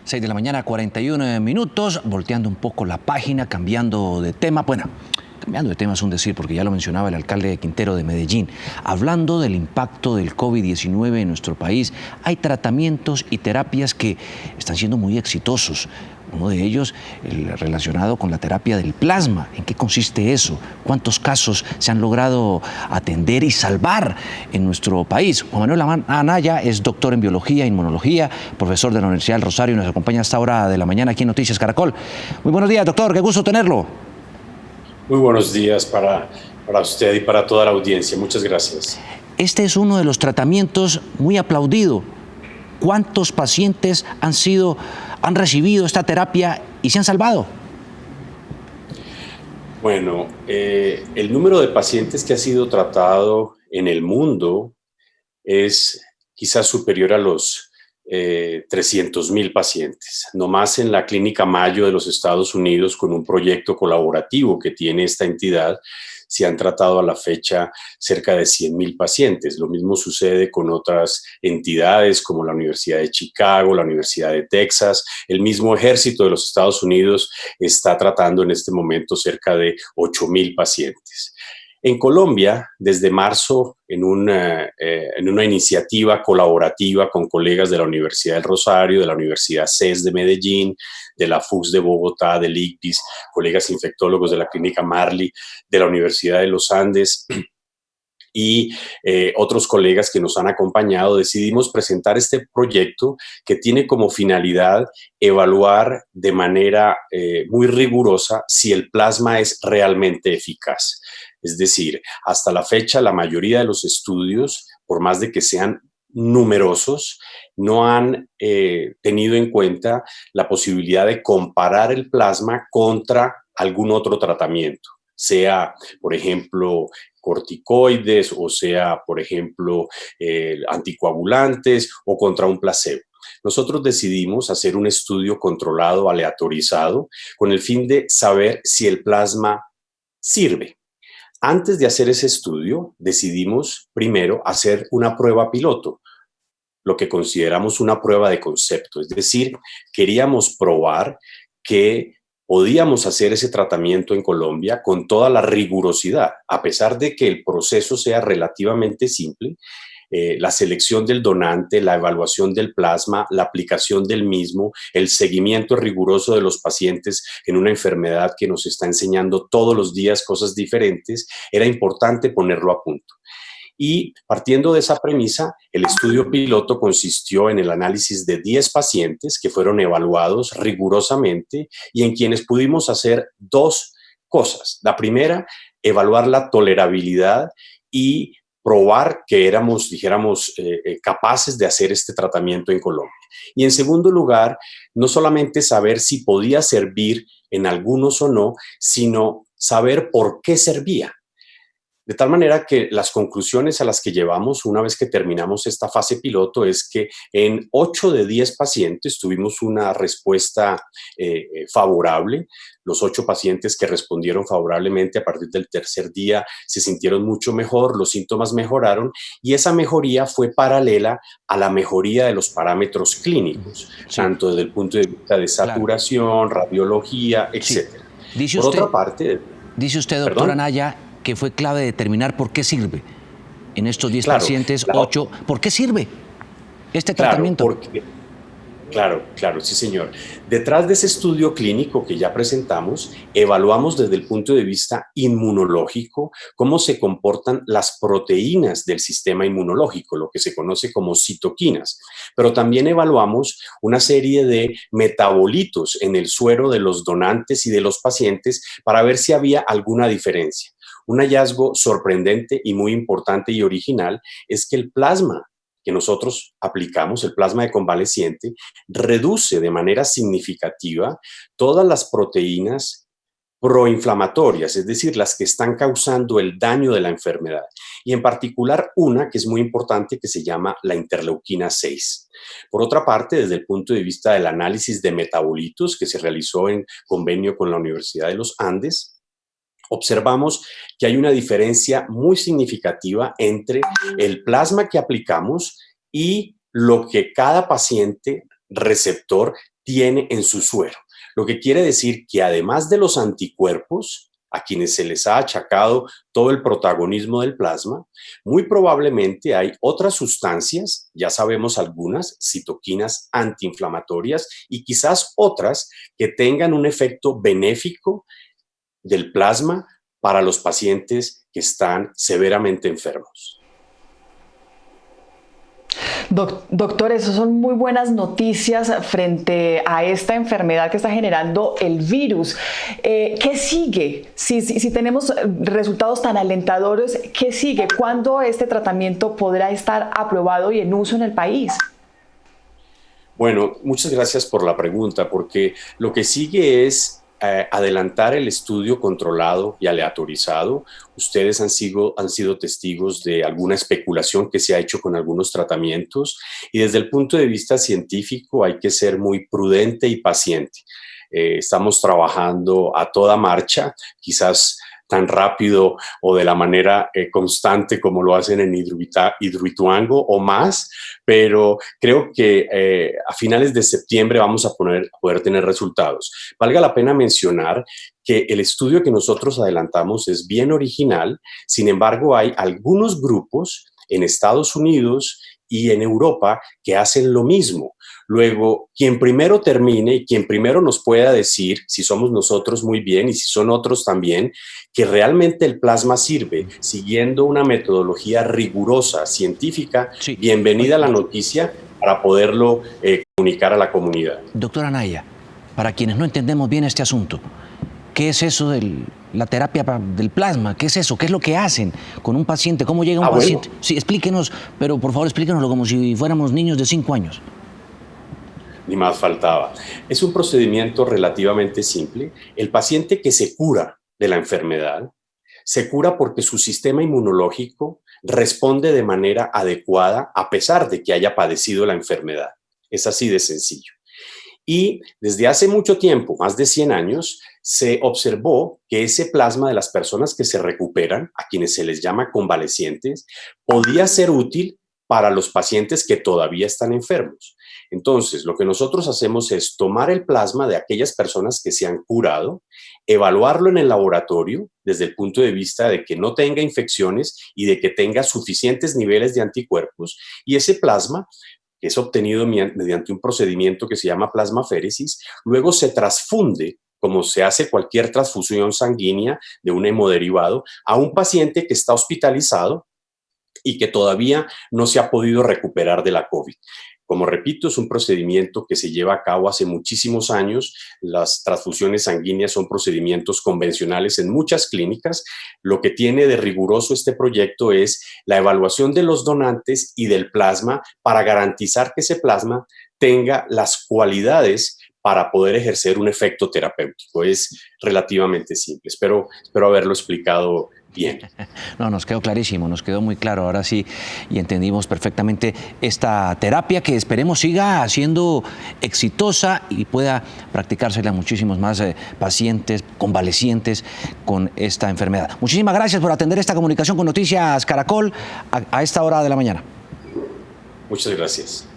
6 de la mañana, 41 minutos, volteando un poco la página, cambiando de tema. Bueno, cambiando de tema es un decir, porque ya lo mencionaba el alcalde Quintero de Medellín. Hablando del impacto del COVID-19 en nuestro país, hay tratamientos y terapias que están siendo muy exitosos. Uno de ellos, el relacionado con la terapia del plasma. ¿En qué consiste eso? ¿Cuántos casos se han logrado atender y salvar en nuestro país? Juan Manuel Anaya es doctor en biología e inmunología, profesor de la Universidad del Rosario y nos acompaña a esta hora de la mañana aquí en Noticias Caracol. Muy buenos días, doctor, qué gusto tenerlo. Muy buenos días para usted y para toda la audiencia. Muchas gracias. Este es uno de los tratamientos muy aplaudido. ¿Cuántos pacientes han recibido esta terapia y se han salvado? Bueno, el número de pacientes que ha sido tratado en el mundo es quizás superior a los 300,000 pacientes. Nomás en la Clínica Mayo de los Estados Unidos, con un proyecto colaborativo que tiene esta entidad, se han tratado a la fecha cerca de 100,000 pacientes. Lo mismo sucede con otras entidades como la Universidad de Chicago, la Universidad de Texas. El mismo Ejército de los Estados Unidos está tratando en este momento cerca de 8,000 pacientes. En Colombia, desde marzo, en una iniciativa colaborativa con colegas de la Universidad del Rosario, de la Universidad CES de Medellín, de la FUCS de Bogotá, del ICVIS, colegas infectólogos de la Clínica Marley, de la Universidad de los Andes y otros colegas que nos han acompañado, decidimos presentar este proyecto que tiene como finalidad evaluar de manera muy rigurosa si el plasma es realmente eficaz. Es decir, hasta la fecha la mayoría de los estudios, por más de que sean numerosos, no han tenido en cuenta la posibilidad de comparar el plasma contra algún otro tratamiento, sea, por ejemplo, corticoides o sea, por ejemplo, anticoagulantes o contra un placebo. Nosotros decidimos hacer un estudio controlado, aleatorizado, con el fin de saber si el plasma sirve. Antes de hacer ese estudio, decidimos primero hacer una prueba piloto, lo que consideramos una prueba de concepto, es decir, queríamos probar que podíamos hacer ese tratamiento en Colombia con toda la rigurosidad, a pesar de que el proceso sea relativamente simple. La selección del donante, la evaluación del plasma, la aplicación del mismo, el seguimiento riguroso de los pacientes en una enfermedad que nos está enseñando todos los días cosas diferentes, era importante ponerlo a punto. Y partiendo de esa premisa, el estudio piloto consistió en el análisis de 10 pacientes que fueron evaluados rigurosamente y en quienes pudimos hacer dos cosas. La primera, evaluar la tolerabilidad y probar que éramos, dijéramos, capaces de hacer este tratamiento en Colombia. Y en segundo lugar, no solamente saber si podía servir en algunos o no, sino saber por qué servía. De tal manera que las conclusiones a las que llevamos una vez que terminamos esta fase piloto es que en 8 de 10 pacientes tuvimos una respuesta favorable. Los 8 pacientes que respondieron favorablemente a partir del tercer día se sintieron mucho mejor, los síntomas mejoraron y esa mejoría fue paralela a la mejoría de los parámetros clínicos, Sí, tanto desde el punto de vista de claro. saturación, radiología, Sí. etc. Por otra parte, Dice usted, doctor perdón, Anaya, que fue clave determinar por qué sirve. En estos 10 claro, pacientes, 8, ¿por qué sirve este claro, tratamiento? claro, sí, señor. Detrás de ese estudio clínico que ya presentamos, evaluamos desde el punto de vista inmunológico cómo se comportan las proteínas del sistema inmunológico, lo que se conoce como citoquinas. Pero también evaluamos una serie de metabolitos en el suero de los donantes y de los pacientes para ver si había alguna diferencia. Un hallazgo sorprendente y muy importante y original es que el plasma que nosotros aplicamos, el plasma de convaleciente, reduce de manera significativa todas las proteínas proinflamatorias, es decir, las que están causando el daño de la enfermedad, y en particular una que es muy importante que se llama la interleuquina 6. Por otra parte, desde el punto de vista del análisis de metabolitos que se realizó en convenio con la Universidad de los Andes, observamos que hay una diferencia muy significativa entre el plasma que aplicamos y lo que cada paciente receptor tiene en su suero. Lo que quiere decir que además de los anticuerpos, a quienes se les ha achacado todo el protagonismo del plasma, muy probablemente hay otras sustancias, ya sabemos algunas, citoquinas antiinflamatorias y quizás otras que tengan un efecto benéfico del plasma para los pacientes que están severamente enfermos. Doctor, esas son muy buenas noticias frente a esta enfermedad que está generando el virus. ¿Qué sigue? Si tenemos resultados tan alentadores, ¿qué sigue? ¿Cuándo este tratamiento podrá estar aprobado y en uso en el país? Bueno, muchas gracias por la pregunta, porque lo que sigue es adelantar el estudio controlado y aleatorizado. Ustedes han sido testigos de alguna especulación que se ha hecho con algunos tratamientos y desde el punto de vista científico hay que ser muy prudente y paciente. Estamos trabajando a toda marcha, quizás tan rápido o de la manera constante como lo hacen en Hidroituango o más, pero creo que a finales de septiembre vamos a poder tener resultados. Valga la pena mencionar que el estudio que nosotros adelantamos es bien original, sin embargo hay algunos grupos en Estados Unidos y en Europa que hacen lo mismo. Luego, quien primero termine y quien primero nos pueda decir, si somos nosotros muy bien y si son otros también, que realmente el plasma sirve siguiendo una metodología rigurosa, científica, Sí. bienvenida a la noticia para poderlo comunicar a la comunidad. Doctora Anaya, para quienes no entendemos bien este asunto, ¿qué es eso de la terapia del plasma? ¿Qué es eso? ¿Qué es lo que hacen con un paciente? ¿Cómo llega un paciente? Bueno. Sí, explíquenos, pero por favor explíquenoslo como si fuéramos niños de 5 años. Ni más faltaba. Es un procedimiento relativamente simple. El paciente que se cura de la enfermedad se cura porque su sistema inmunológico responde de manera adecuada a pesar de que haya padecido la enfermedad. Es así de sencillo. Y desde hace mucho tiempo, más de 100 años, se observó que ese plasma de las personas que se recuperan, a quienes se les llama convalecientes, podía ser útil para los pacientes que todavía están enfermos. Entonces, lo que nosotros hacemos es tomar el plasma de aquellas personas que se han curado, evaluarlo en el laboratorio desde el punto de vista de que no tenga infecciones y de que tenga suficientes niveles de anticuerpos, y ese plasma que es obtenido mediante un procedimiento que se llama plasmaféresis, luego se transfunde, como se hace cualquier transfusión sanguínea de un hemoderivado, a un paciente que está hospitalizado y que todavía no se ha podido recuperar de la COVID. Como repito, es un procedimiento que se lleva a cabo hace muchísimos años. Las transfusiones sanguíneas son procedimientos convencionales en muchas clínicas. Lo que tiene de riguroso este proyecto es la evaluación de los donantes y del plasma para garantizar que ese plasma tenga las cualidades para poder ejercer un efecto terapéutico. Es relativamente simple. Espero haberlo explicado bien. No, nos quedó clarísimo, nos quedó muy claro ahora sí y entendimos perfectamente esta terapia que esperemos siga siendo exitosa y pueda practicársela a muchísimos más pacientes convalecientes con esta enfermedad. Muchísimas gracias por atender esta comunicación con Noticias Caracol a esta hora de la mañana. Muchas gracias.